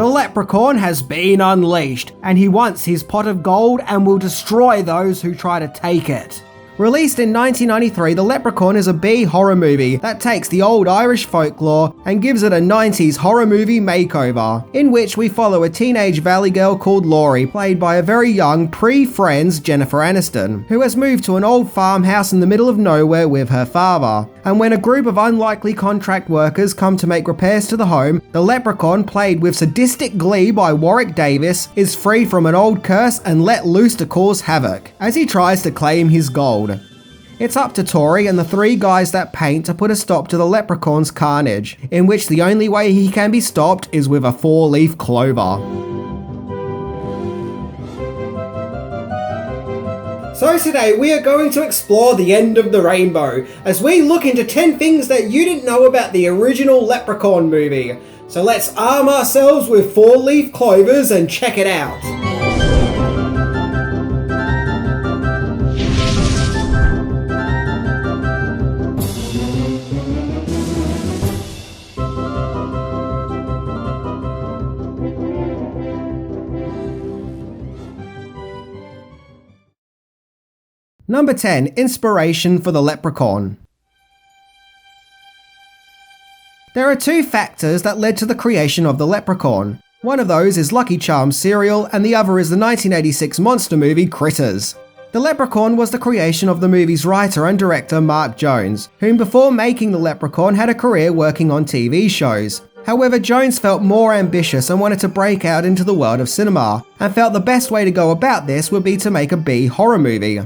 The Leprechaun has been unleashed, and he wants his pot of gold and will destroy those who try to take it. Released in 1993, The Leprechaun is a B horror movie that takes the old Irish folklore and gives it a 90s horror movie makeover, in which we follow a teenage valley girl called Laurie, played by a very young pre-Friends Jennifer Aniston, who has moved to an old farmhouse in the middle of nowhere with her father. And when a group of unlikely contract workers come to make repairs to the home, the Leprechaun, played with sadistic glee by Warwick Davis, is freed from an old curse and let loose to cause havoc, as he tries to claim his gold. It's up to Tori and the three guys that paint to put a stop to the Leprechaun's carnage, in which the only way he can be stopped is with a 4-leaf clover. So today we are going to explore the end of the rainbow, as we look into 10 things that you didn't know about the original Leprechaun movie. So let's arm ourselves with 4-leaf clovers and check it out. Number 10. Inspiration for the Leprechaun. There are two factors that led to the creation of the Leprechaun. One of those is Lucky Charms cereal, and the other is the 1986 monster movie Critters. The Leprechaun was the creation of the movie's writer and director Mark Jones, whom before making the Leprechaun had a career working on TV shows. However, Jones felt more ambitious and wanted to break out into the world of cinema, and felt the best way to go about this would be to make a B horror movie.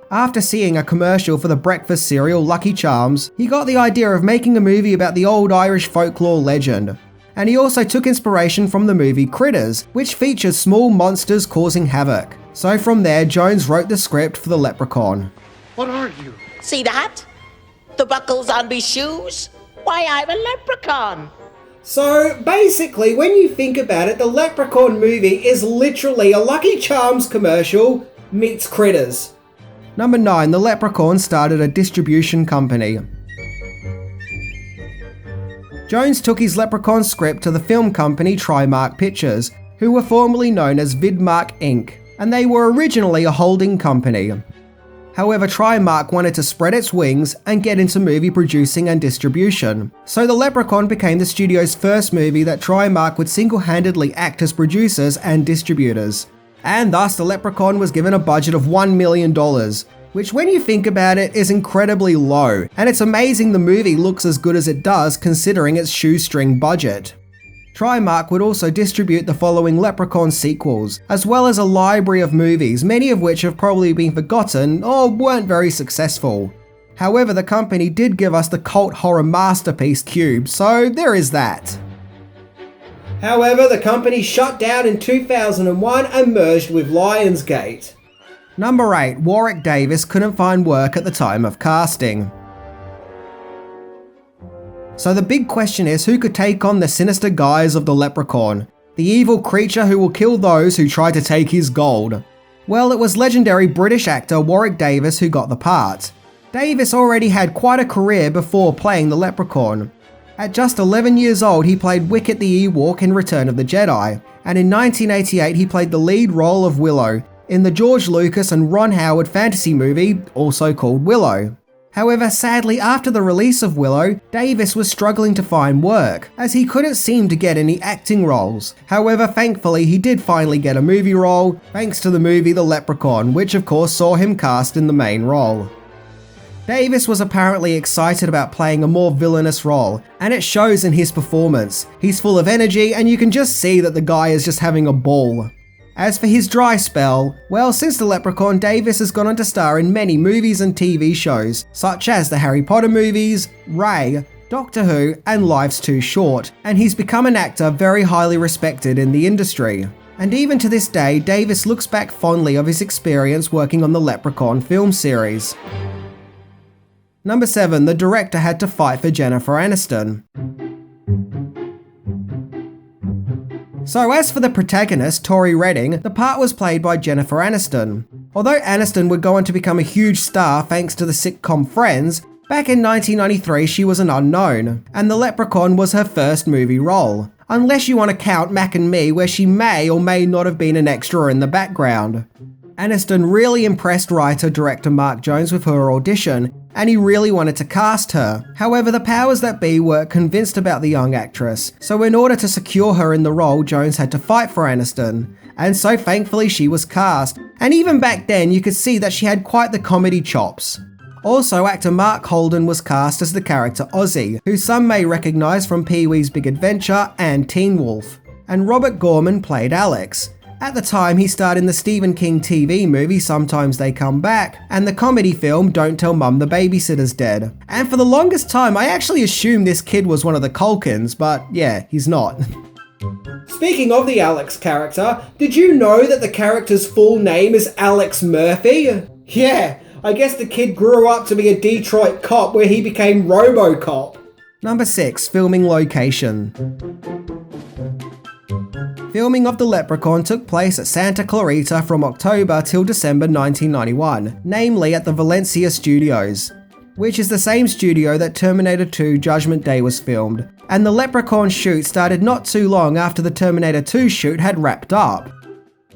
After seeing a commercial for the breakfast cereal Lucky Charms, he got the idea of making a movie about the old Irish folklore legend. And he also took inspiration from the movie Critters, which features small monsters causing havoc. So from there, Jones wrote the script for the Leprechaun. What are you? See that? The buckles on me shoes? Why, I'm a leprechaun. So basically, when you think about it, the Leprechaun movie is literally a Lucky Charms commercial meets Critters. Number 9. The Leprechaun started a distribution company. Jones took his Leprechaun script to the film company Trimark Pictures, who were formerly known as Vidmark Inc., and they were originally a holding company. However, Trimark wanted to spread its wings and get into movie producing and distribution. So The Leprechaun became the studio's first movie that Trimark would single-handedly act as producers and distributors. And thus, The Leprechaun was given a budget of $1 million, which when you think about it is incredibly low, and it's amazing the movie looks as good as it does considering its shoestring budget. Trimark would also distribute the following Leprechaun sequels, as well as a library of movies, many of which have probably been forgotten or weren't very successful. However, the company did give us the cult horror masterpiece Cube, so there is that. However, the company shut down in 2001 and merged with Lionsgate. Number 8. Warwick Davis couldn't find work at the time of casting. So the big question is, who could take on the sinister guise of the Leprechaun, the evil creature who will kill those who try to take his gold? Well, it was legendary British actor Warwick Davis who got the part. Davis already had quite a career before playing the Leprechaun. At just 11 years old, he played Wicket the Ewok in Return of the Jedi, and in 1988 he played the lead role of Willow in the George Lucas and Ron Howard fantasy movie, also called Willow. However, sadly, after the release of Willow, Davis was struggling to find work, as he couldn't seem to get any acting roles. However, thankfully, he did finally get a movie role, thanks to the movie The Leprechaun, which of course saw him cast in the main role. Davis was apparently excited about playing a more villainous role, and it shows in his performance. He's full of energy, and you can just see that the guy is just having a ball. As for his dry spell, well, since The Leprechaun, Davis has gone on to star in many movies and TV shows, such as the Harry Potter movies, Ray, Doctor Who, and Life's Too Short, and he's become an actor very highly respected in the industry. And even to this day, Davis looks back fondly of his experience working on the Leprechaun film series. Number 7. The director had to fight for Jennifer Aniston. So as for the protagonist, Tori Redding, the part was played by Jennifer Aniston. Although Aniston would go on to become a huge star thanks to the sitcom Friends, Back in 1993, she was an unknown, and The Leprechaun was her first movie role, unless you want to count Mac and Me, where she may or may not have been an extra in the background. Aniston really impressed writer-director Mark Jones with her audition, and he really wanted to cast her. However, the powers that be weren't convinced about the young actress, so in order to secure her in the role, Jones had to fight for Aniston. And so thankfully she was cast, and even back then you could see that she had quite the comedy chops. Also, actor Mark Holden was cast as the character Ozzy, who some may recognise from Pee-wee's Big Adventure and Teen Wolf. And Robert Gorman played Alex. At the time, he starred in the Stephen King TV movie Sometimes They Come Back, and the comedy film Don't Tell Mum the Babysitter's Dead. And for the longest time, I actually assumed this kid was one of the Culkins, but yeah, he's not. Speaking of the Alex character, did you know that the character's full name is Alex Murphy? Yeah, I guess the kid grew up to be a Detroit cop where he became RoboCop. Number 6, filming location. Filming of The Leprechaun took place at Santa Clarita from October till December 1991, namely at the Valencia Studios, which is the same studio that Terminator 2 Judgment Day was filmed, and the Leprechaun shoot started not too long after the Terminator 2 shoot had wrapped up.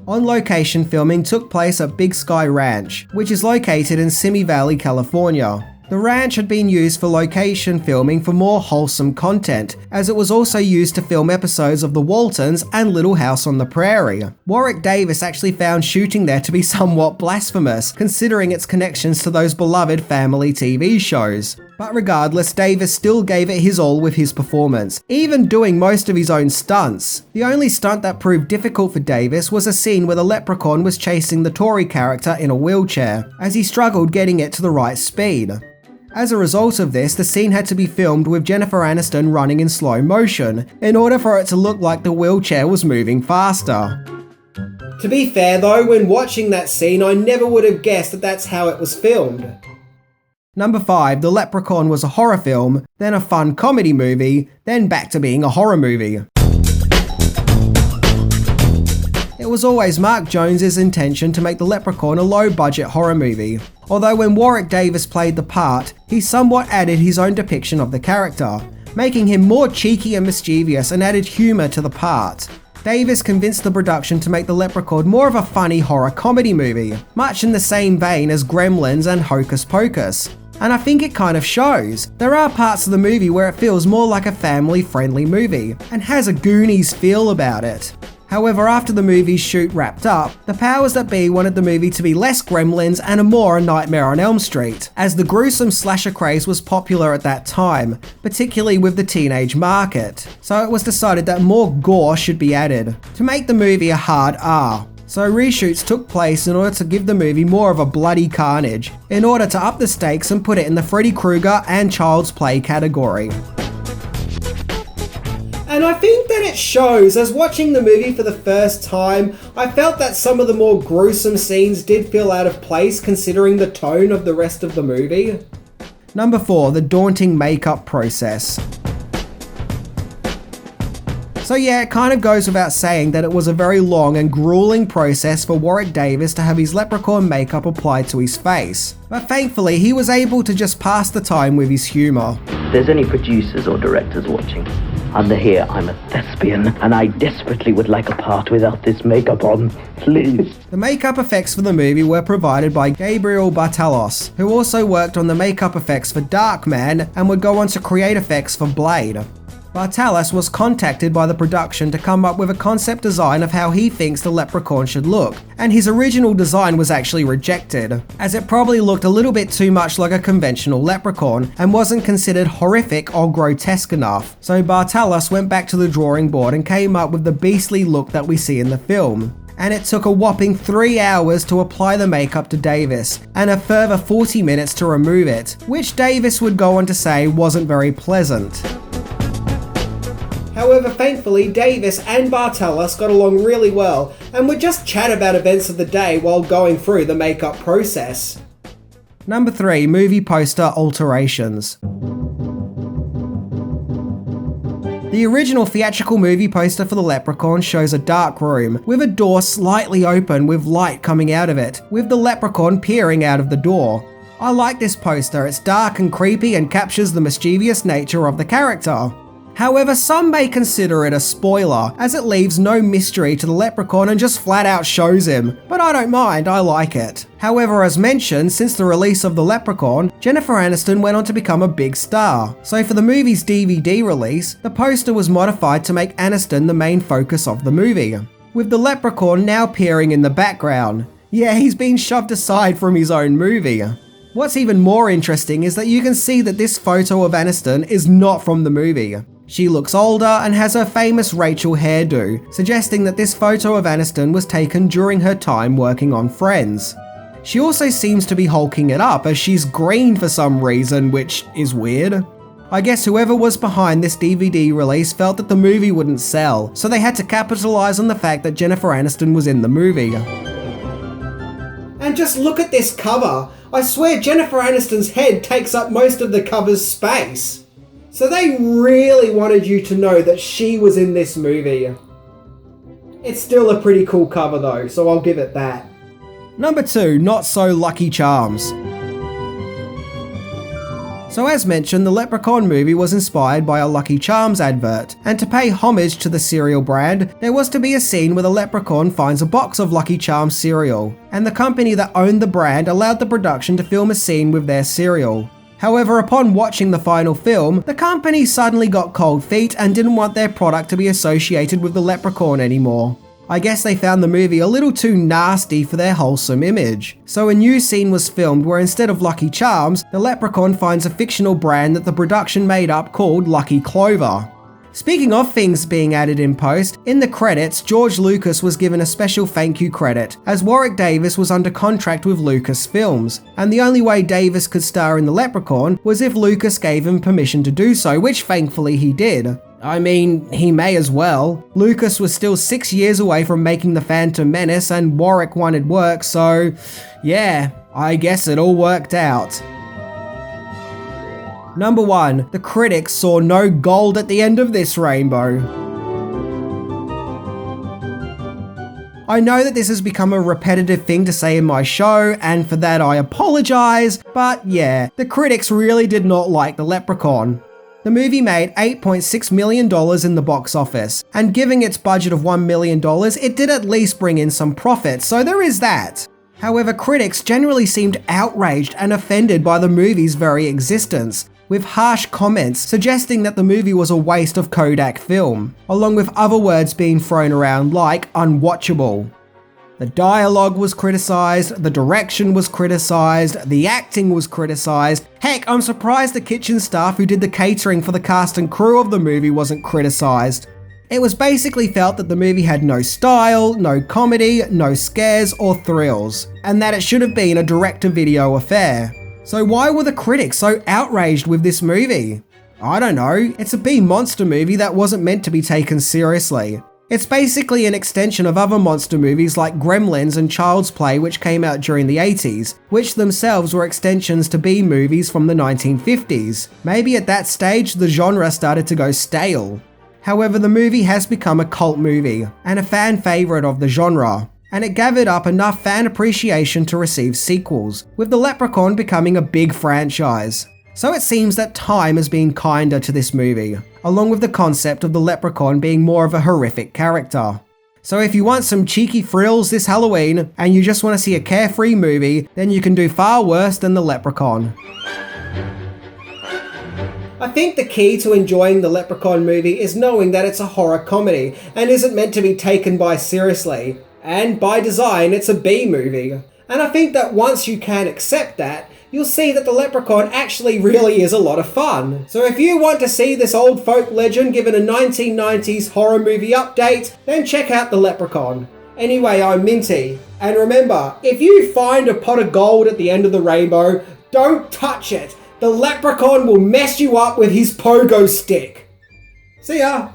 On-location filming took place at Big Sky Ranch, which is located in Simi Valley, California. The ranch had been used for location filming for more wholesome content, as it was also used to film episodes of The Waltons and Little House on the Prairie. Warwick Davis actually found shooting there to be somewhat blasphemous, considering its connections to those beloved family TV shows. But regardless, Davis still gave it his all with his performance, even doing most of his own stunts. The only stunt that proved difficult for Davis was a scene where the Leprechaun was chasing the Tory character in a wheelchair, as he struggled getting it to the right speed. As a result of this, the scene had to be filmed with Jennifer Aniston running in slow motion, in order for it to look like the wheelchair was moving faster. To be fair though, when watching that scene, I never would have guessed that that's how it was filmed. Number 5, The Leprechaun was a horror film, then a fun comedy movie, then back to being a horror movie. It was always Mark Jones's intention to make The Leprechaun a low-budget horror movie, although when Warwick Davis played the part, he somewhat added his own depiction of the character, making him more cheeky and mischievous and added humour to the part. Davis convinced the production to make The Leprechaun more of a funny horror comedy movie, much in the same vein as Gremlins and Hocus Pocus. And I think it kind of shows. There are parts of the movie where it feels more like a family-friendly movie, and has a Goonies feel about it. However, after the movie's shoot wrapped up, the powers that be wanted the movie to be less Gremlins and a more A Nightmare on Elm Street, as the gruesome slasher craze was popular at that time, particularly with the teenage market. So it was decided that more gore should be added, to make the movie a hard R. So reshoots took place in order to give the movie more of a bloody carnage, in order to up the stakes and put it in the Freddy Krueger and Child's Play category. And I think that it shows, as watching the movie for the first time, I felt that some of the more gruesome scenes did feel out of place considering the tone of the rest of the movie. Number 4, the daunting makeup process. So yeah, it kind of goes without saying that it was a very long and grueling process for Warwick Davis to have his Leprechaun makeup applied to his face. But thankfully, he was able to just pass the time with his humour. If there's any producers or directors watching, under here I'm a thespian and I desperately would like a part without this makeup on, please. The makeup effects for the movie were provided by Gabriel Bartalos, who also worked on the makeup effects for Darkman and would go on to create effects for Blade. Bartalos was contacted by the production to come up with a concept design of how he thinks the Leprechaun should look, and his original design was actually rejected, as it probably looked a little bit too much like a conventional Leprechaun and wasn't considered horrific or grotesque enough. So Bartalos went back to the drawing board and came up with the beastly look that we see in the film. And it took a whopping 3 hours to apply the makeup to Davis, and a further 40 minutes to remove it, which Davis would go on to say wasn't very pleasant. However, thankfully, Davis and Bartalos got along really well and would just chat about events of the day while going through the makeup process. Number 3, movie poster alterations. The original theatrical movie poster for The Leprechaun shows a dark room, with a door slightly open with light coming out of it, with the Leprechaun peering out of the door. I like this poster, it's dark and creepy and captures the mischievous nature of the character. However, some may consider it a spoiler, as it leaves no mystery to the Leprechaun and just flat out shows him, but I don't mind, I like it. However, as mentioned, since the release of The Leprechaun, Jennifer Aniston went on to become a big star. So for the movie's DVD release, the poster was modified to make Aniston the main focus of the movie, with the Leprechaun now appearing in the background. Yeah, he's been shoved aside from his own movie. What's even more interesting is that you can see that this photo of Aniston is not from the movie. She looks older and has her famous Rachel hairdo, suggesting that this photo of Aniston was taken during her time working on Friends. She also seems to be hulking it up as she's green for some reason, which is weird. I guess whoever was behind this DVD release felt that the movie wouldn't sell, so they had to capitalize on the fact that Jennifer Aniston was in the movie. And just look at this cover. I swear Jennifer Aniston's head takes up most of the cover's space. So they really wanted you to know that she was in this movie. It's still a pretty cool cover though, so I'll give it that. Number 2, Not So Lucky Charms. So as mentioned, the Leprechaun movie was inspired by a Lucky Charms advert, and to pay homage to the cereal brand, there was to be a scene where the Leprechaun finds a box of Lucky Charms cereal, and the company that owned the brand allowed the production to film a scene with their cereal. However, upon watching the final film, the company suddenly got cold feet and didn't want their product to be associated with the Leprechaun anymore. I guess they found the movie a little too nasty for their wholesome image. So a new scene was filmed where instead of Lucky Charms, the Leprechaun finds a fictional brand that the production made up called Lucky Clover. Speaking of things being added in post, in the credits, George Lucas was given a special thank you credit, as Warwick Davis was under contract with Lucas Films, and the only way Davis could star in The Leprechaun was if Lucas gave him permission to do so, which thankfully he did. I mean, he may as well. Lucas was still 6 years away from making The Phantom Menace, and Warwick wanted work, so yeah, I guess it all worked out. Number 1, the critics saw no gold at the end of this rainbow. I know that this has become a repetitive thing to say in my show, and for that I apologise, but yeah, the critics really did not like The Leprechaun. The movie made $8.6 million in the box office, and giving its budget of $1 million, it did at least bring in some profit, so there is that. However, critics generally seemed outraged and offended by the movie's very existence, with harsh comments suggesting that the movie was a waste of Kodak film, along with other words being thrown around like unwatchable. The dialogue was criticised, the direction was criticised, the acting was criticised. Heck, I'm surprised the kitchen staff who did the catering for the cast and crew of the movie wasn't criticised. It was basically felt that the movie had no style, no comedy, no scares or thrills, and that it should have been a direct-to-video affair. So why were the critics so outraged with this movie? I don't know, it's a B-monster movie that wasn't meant to be taken seriously. It's basically an extension of other monster movies like Gremlins and Child's Play, which came out during the 80s, which themselves were extensions to B movies from the 1950s. Maybe at that stage the genre started to go stale. However, the movie has become a cult movie, and a fan favourite of the genre, and it gathered up enough fan appreciation to receive sequels, with The Leprechaun becoming a big franchise. So it seems that time has been kinder to this movie, along with the concept of the Leprechaun being more of a horrific character. So if you want some cheeky thrills this Halloween, and you just want to see a carefree movie, then you can do far worse than The Leprechaun. I think the key to enjoying the Leprechaun movie is knowing that it's a horror comedy, and isn't meant to be taken by seriously. And by design, it's a B movie. And I think that once you can accept that, you'll see that The Leprechaun actually really is a lot of fun. So if you want to see this old folk legend given a 1990s horror movie update, then check out The Leprechaun. Anyway, I'm Minty. And remember, if you find a pot of gold at the end of the rainbow, don't touch it. The Leprechaun will mess you up with his pogo stick. See ya!